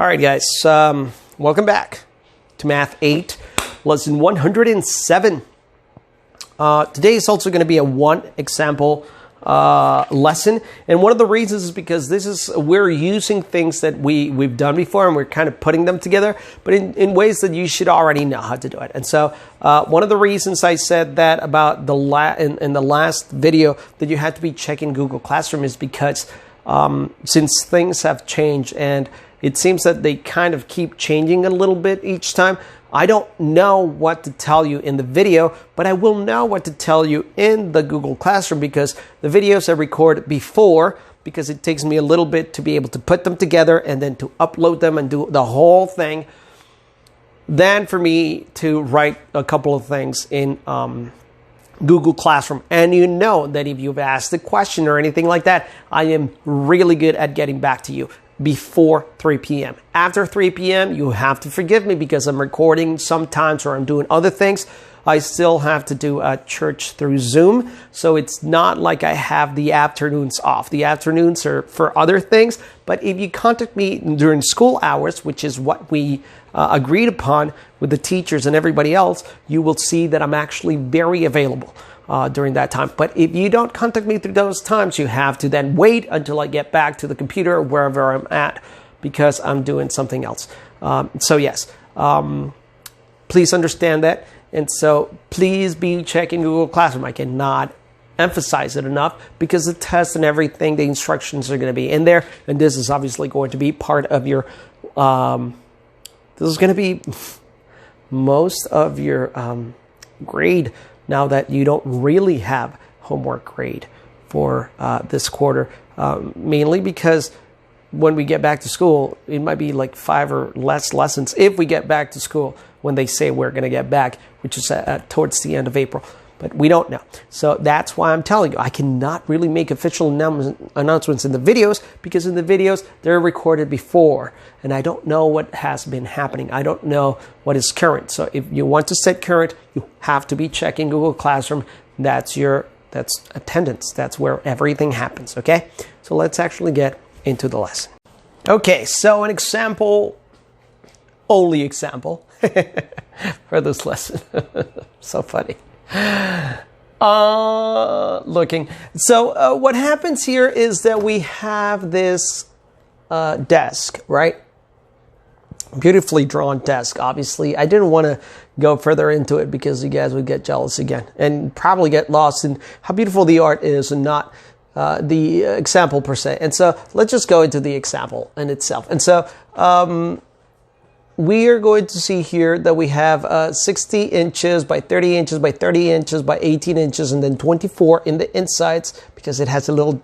All right, guys, welcome back to Math 8, Lesson 107. Today is also going to be a one example lesson, and one of the reasons is because we're using things that we've done before, and we're kind of putting them together, but in ways that you should already know how to do it. And so one of the reasons I said that about in the last video that you had to be checking Google Classroom is because since things have changed and it seems that they kind of keep changing a little bit each time, I don't know what to tell you in the video, but I will know what to tell you in the Google Classroom because the videos I record before, because it takes me a little bit to be able to put them together and then to upload them and do the whole thing, than for me to write a couple of things in Google Classroom. And you know that if you've asked a question or anything like that, I am really good at getting back to you before 3 p.m. After 3 p.m., you have to forgive me because I'm recording sometimes or I'm doing other things. I still have to do a church through Zoom, so it's not like I have the afternoons off. The afternoons are for other things, but if you contact me during school hours, which is what we agreed upon with the teachers and everybody else, you will see that I'm actually very available during that time. But if you don't contact me through those times, you have to then wait until I get back to the computer or wherever I'm at because I'm doing something else. So yes, please understand that. And so please be checking Google Classroom. I cannot emphasize it enough because the test and everything, the instructions are going to be in there. And this is obviously going to be part of your, this is going to be most of your grade now that you don't really have homework grade for this quarter, mainly because when we get back to school, it might be like 5 or less lessons if we get back to school when they say we're going to get back, which is towards the end of April. But we don't know. So that's why I'm telling you, I cannot really make official announcements in the videos because in the videos, they're recorded before. And I don't know what has been happening. I don't know what is current. So if you want to set current, you have to be checking Google Classroom. That's attendance. That's where everything happens, okay? So let's actually get into the lesson. Okay, so an example, only example for this lesson. So funny. Looking. So what happens here is that we have this desk, right? Beautifully drawn desk. Obviously, I didn't want to go further into it because you guys would get jealous again and probably get lost in how beautiful the art is and not the example per se. And so let's just go into the example in itself. And so we are going to see here that we have 60 inches by 30 inches by 30 inches by 18 inches and then 24 in the insides because it has a little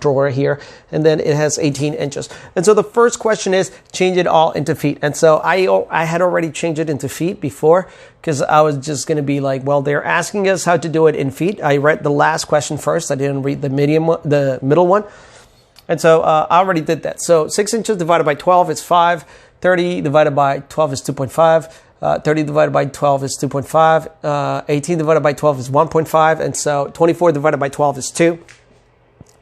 drawer here and then it has 18 inches. And so the first question is change it all into feet. And so I had already changed it into feet before because I was just going to be like, well, they're asking us how to do it in feet. I read the last question first. I didn't read the middle one. And so I already did that. So 6 inches divided by 12 is 5. 30 divided by 12 is 2.5. 30 divided by 12 is 2.5. 18 divided by 12 is 1.5. And so 24 divided by 12 is 2.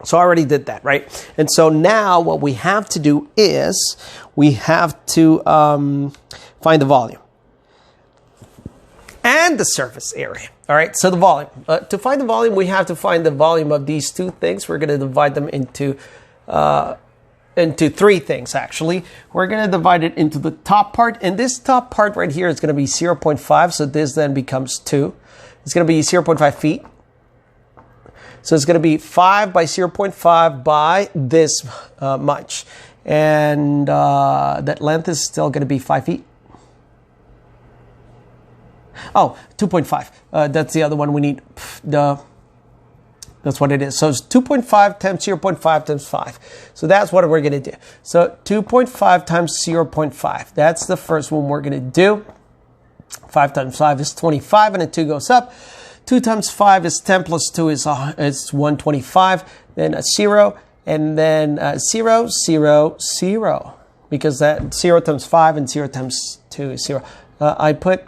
So I already did that, right? And so now what we have to do is we have to find the volume and the surface area. All right, so the volume. To find the volume, we have to find the volume of these two things. We're going to divide them into three things, actually. We're going to divide it into the top part. And this top part right here is going to be 0.5. So this then becomes 2. It's going to be 0.5 feet. So it's going to be 5 by 0.5 by this much. And that length is still going to be 5 feet. Oh, 2.5. That's the other one we need. That's what it is. So it's 2.5 times 0.5 times 5. So that's what we're going to do. So 2.5 times 0.5. That's the first one we're going to do. 5 times 5 is 25, and a 2 goes up. 2 times 5 is 10 plus 2 is 125. Then a 0, and then 0, 0, 0. Because that 0 times 5 and 0 times 2 is 0. I put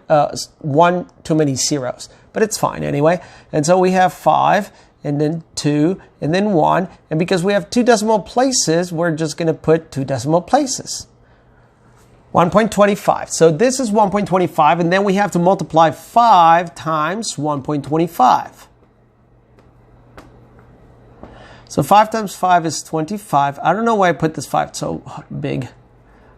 one too many zeros, but it's fine anyway. And so we have 5. And then 2, and then 1. And because we have 2 decimal places, we're just going to put 2 decimal places. 1.25. So this is 1.25, and then we have to multiply 5 times 1.25. So 5 times 5 is 25. I don't know why I put this 5 so big.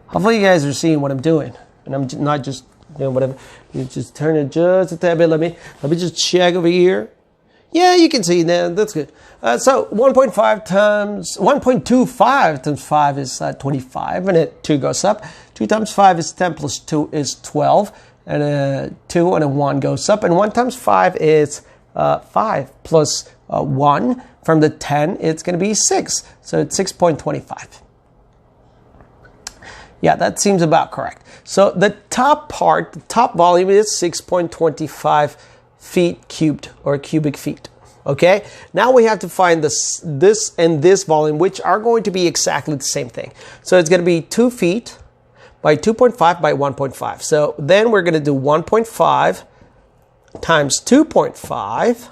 Hopefully you guys are seeing what I'm doing. And I'm not just doing whatever. You just turn it just a tad bit. Let me just check over here. Yeah, you can see that. That's good. So 1.5 times 1.25 times 5 is 25, and it 2 goes up. 2 times 5 is 10 plus 2 is 12, and a 2 and a 1 goes up. And 1 times 5 is 5 plus 1. From the 10, it's going to be 6. So it's 6.25. Yeah, that seems about correct. So the top part, the top volume is 6.25 feet cubed or cubic feet. Okay, now we have to find this and this volume, which are going to be exactly the same thing. So it's going to be 2 feet by 2.5 by 1.5. So then we're going to do 1.5 times 2.5.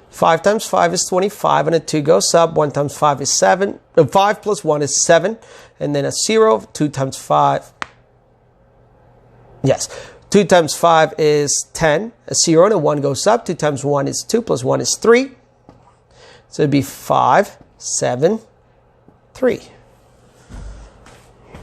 5 times 5 is 25, and a 2 goes up. 1 times 5 is 7. 5 plus 1 is 7. And then a 0. 2 times 5. Yes. 2 times 5 is 10. A 0 and a 1 goes up. 2 times 1 is 2 plus 1 is 3. So it'd be 5, 7, 3.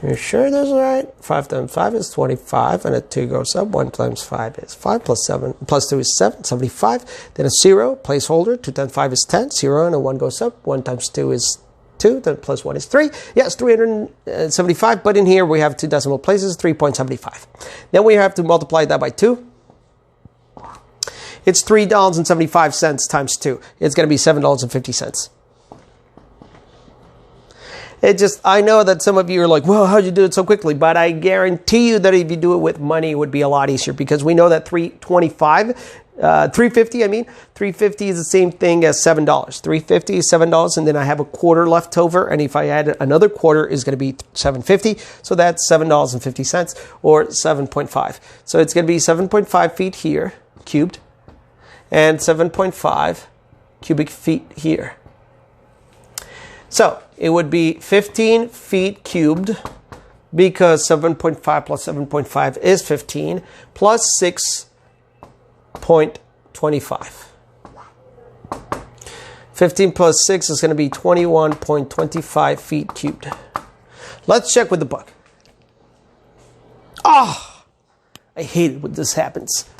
You're sure that's right? 5 times 5 is 25, and a 2 goes up. 1 times 5 is 5, plus 7, plus 2 is 7, 75. Then a 0, placeholder. 2 times 5 is 10, 0, and a 1 goes up. 1 times 2 is 2, then plus 1 is 3. Yes, 375, but in here we have 2 decimal places, 3.75. Then we have to multiply that by 2. It's $3.75 times 2. It's going to be $7.50. I know that some of you are like, well, how'd you do it so quickly? But I guarantee you that if you do it with money, it would be a lot easier, because we know that 350 is the same thing as $7. 350 is $7, and then I have a quarter left over, and if I add another quarter, is going to be $7.50. So that's $7.50 or 7.5. So it's going to be 7.5 feet here, cubed, and 7.5 cubic feet here. So it would be 15 feet cubed, because 7.5 plus 7.5 is 15, plus 6.25. 15 plus 6 is going to be 21.25 feet cubed. Let's check with the book. I hate it when this happens.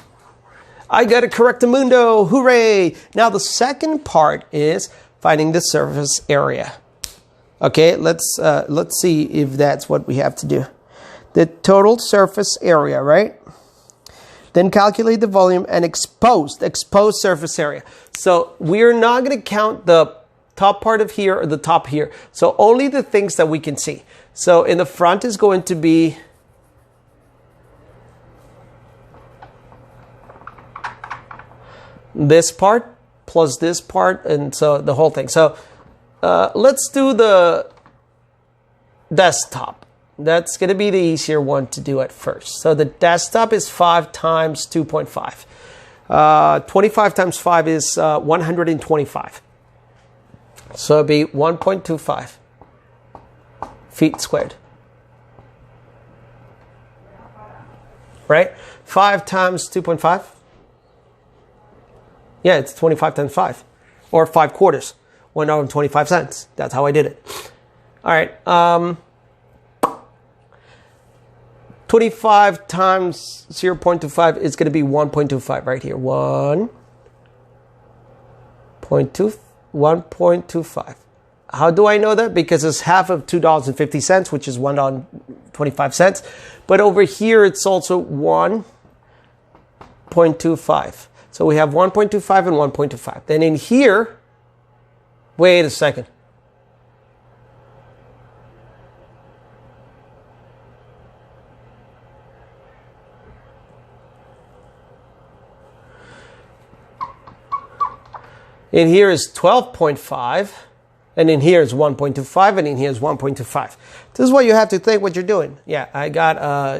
I got a correctamundo. Hooray! Now the second part is finding the surface area. Okay, let's see if that's what we have to do. The total surface area, right? Then calculate the volume and exposed surface area. So we're not going to count the top part of here or the top here. So only the things that we can see. So in the front is going to be this part plus this part, and so the whole thing. So let's do the desktop. That's going to be the easier one to do at first. So the desktop is 5 times 2.5. 25 times 5 is 125. So it'd be 1.25 feet squared. Right? 5 times 2.5. Yeah, it's 25 times 5. Or 5 quarters. $1.25. That's how I did it. All right. 25 times 0.25 is going to be 1.25 right here. 1.25. How do I know that? Because it's half of $2.50, which is $1.25. But over here, it's also 1.25. So we have 1.25 and 1.25. Then in here, wait a second. In here is 12.5, and in here is 1.25, and in here is 1.25. This is what you have to think what you're doing. Yeah,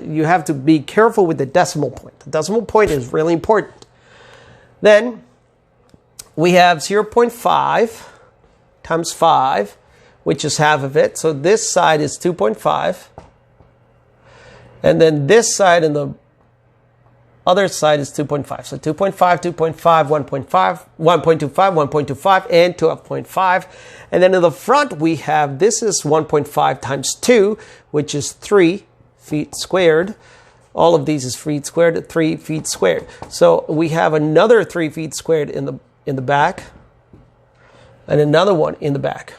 you have to be careful with the decimal point. The decimal point is really important. Then we have 0.5 times 5, which is half of it. So this side is 2.5. And then this side and the other side is 2.5. So 2.5, 2.5, 1.5, 1.25, 1.25, and 12.5. And then in the front, we have, this is 1.5 times 2, which is 3 feet squared. All of these is feet squared, 3 feet squared. So we have another 3 feet squared in the back, and another one in the back.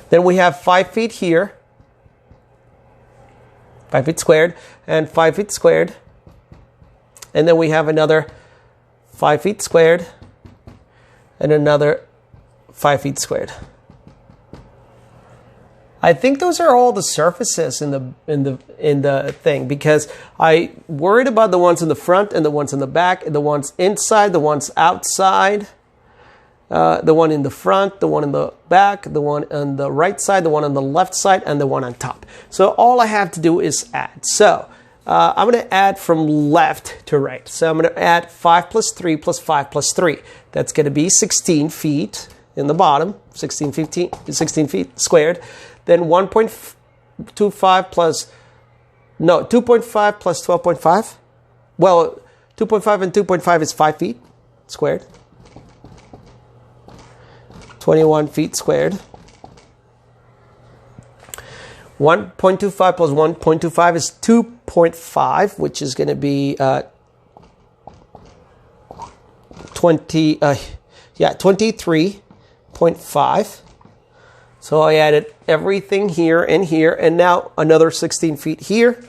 Then we have 5 feet here, 5 feet squared, and 5 feet squared. And then we have another 5 feet squared, and another 5 feet squared. I think those are all the surfaces in the thing, because I worried about the ones in the front and the ones in the back, and the ones inside, the ones outside. The one in the front, the one in the back, the one on the right side, the one on the left side, and the one on top. So all I have to do is add. So I'm going to add from left to right. So I'm going to add 5 plus 3 plus 5 plus 3. That's going to be 16 feet in the bottom, 16 feet squared. Then 1.25 plus, no, 2.5 plus 12.5. Well, 2.5 and 2.5 is 5 feet squared. 21 feet squared. 1.25 plus 1.25 is 2.5, which is going to be 23.5. So I added everything here, and now another 16 feet here.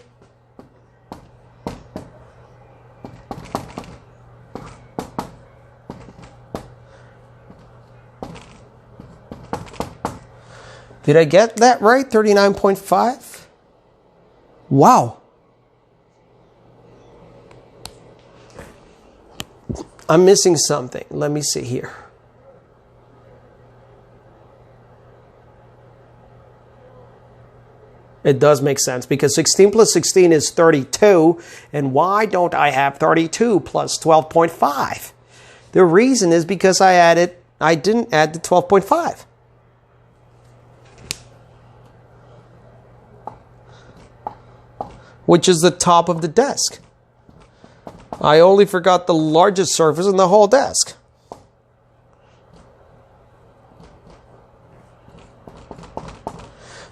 Did I get that right? 39.5? Wow. I'm missing something. Let me see here. It does make sense, because 16 plus 16 is 32. And why don't I have 32 plus 12.5? The reason is because I didn't add the 12.5. Which is the top of the desk. I only forgot the largest surface in the whole desk.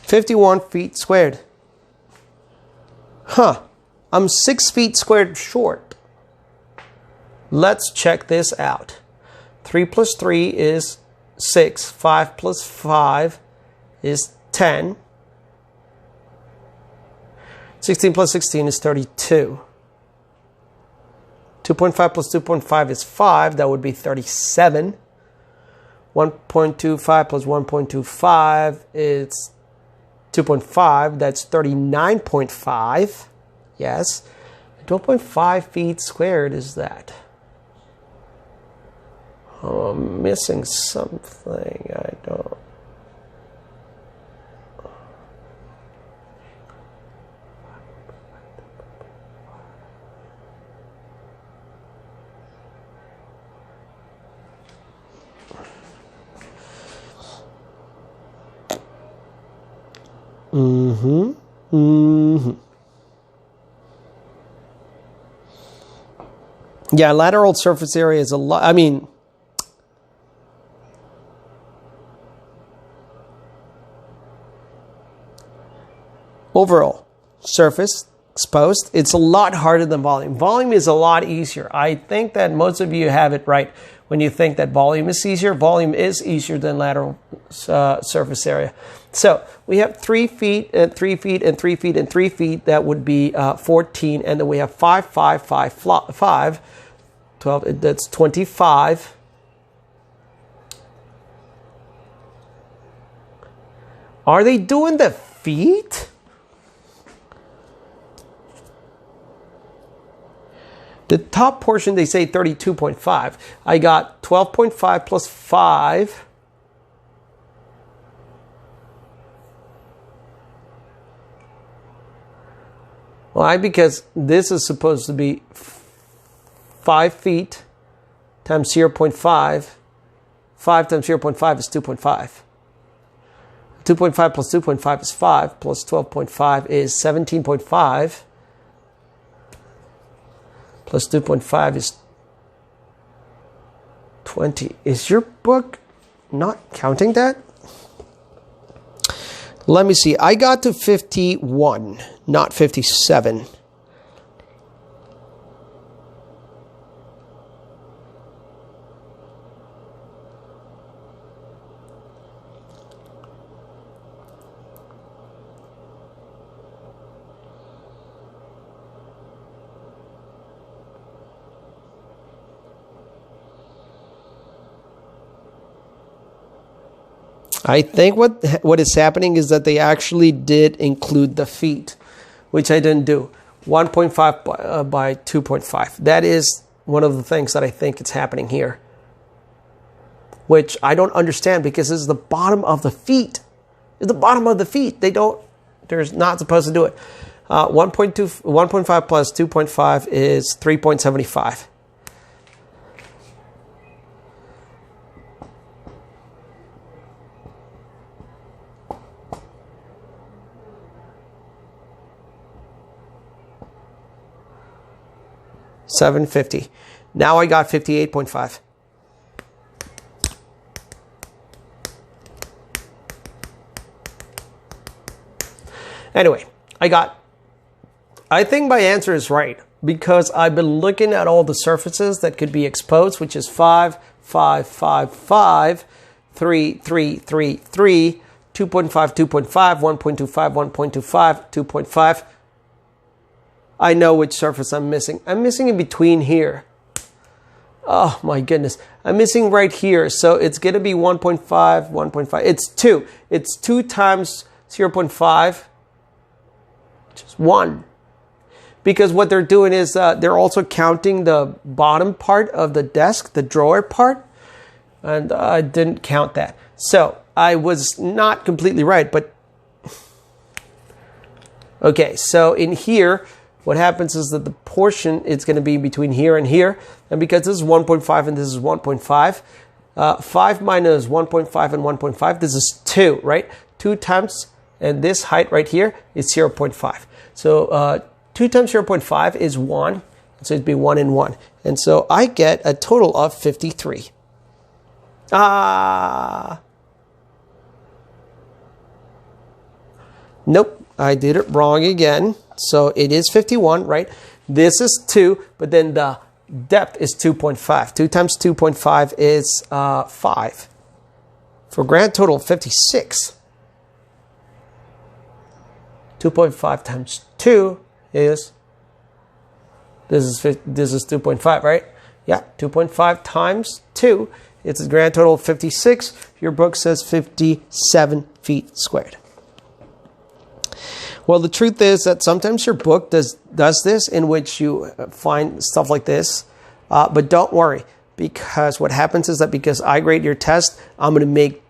$51 feet squared. Huh. I'm 6 feet squared short. Let's check this out. 3 plus 3 is 6. 5 plus 5 is 10. 16 plus 16 is 32. 2.5 plus 2.5 is 5. That would be 37. 1.25 plus 1.25 is 2.5. That's 39.5. Yes. 12.5 feet squared is that. Oh, I'm missing something. I don't. Yeah, lateral surface area is a lot. I mean, overall surface exposed, it's a lot harder than volume. Volume is a lot easier. I think that most of you have it right when you think that volume is easier. Volume is easier than lateral surface area. So we have 3 feet and 3 feet and 3 feet and 3 feet. That would be 14. And then we have 5, 5, 5, 5, 12. That's 25. Are they doing the feet? The top portion, they say 32.5. I got 12.5 plus 5. Why? Because this is supposed to be 5 feet times 0.5. 5 times 0.5 is 2.5. 2.5 plus 2.5 is 5, plus 12.5 is 17.5, plus 2.5 is 20. Is your book not counting that? Let me see. I got to 51, not 57. I think what is happening is that they actually did include the feet, which I didn't do. 1.5 by 2.5. That is one of the things that I think it's happening here, which I don't understand because it's the bottom of the feet. It's the bottom of the feet. They're not supposed to do it. 1.5 plus 2.5 is 3.75. $750. Now I got 58.5. Anyway, I think my answer is right because I've been looking at all the surfaces that could be exposed, which is 5, 5, 5, 5, 3, 3, 3, 3, 2.5, 2.5, 1.25, 1.25, 2.5. I know which surface I'm missing. I'm missing in between here. Oh my goodness. I'm missing right here. So it's going to be 1.5, 1.5. It's 2. It's 2 times 0.5, which is 1. Because what they're doing is they're also counting the bottom part of the desk, the drawer part. And I didn't count that. So I was not completely right. But okay, so in here, what happens is that the portion is going to be between here and here. And because this is 1.5 and this is 1.5, 5 minus 1.5 and 1.5, this is 2, right? 2 times, and this height right here is 0.5. So 2 times 0.5 is 1. So it'd be 1 and 1. And so I get a total of 53. Nope, I did it wrong again. So it is 51, right? This is 2, but then the depth is 2.5. 2 times 2.5 is 5. For a grand total of 56. 2.5 times 2 is, this is 2.5, right? Yeah, 2.5 times 2. It's a grand total of 56. Your book says 57 feet squared. Well, the truth is that sometimes your book does this, in which you find stuff like this. But don't worry, because what happens is that because I grade your test, I'm going to make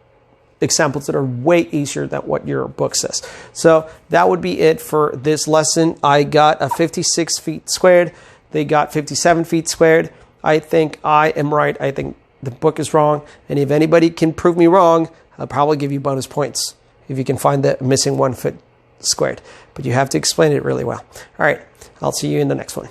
examples that are way easier than what your book says. So that would be it for this lesson. I got a 56 feet squared. They got 57 feet squared. I think I am right. I think the book is wrong. And if anybody can prove me wrong, I'll probably give you bonus points if you can find the missing 1 foot squared. But you have to explain it really well. All right, I'll see you in the next one.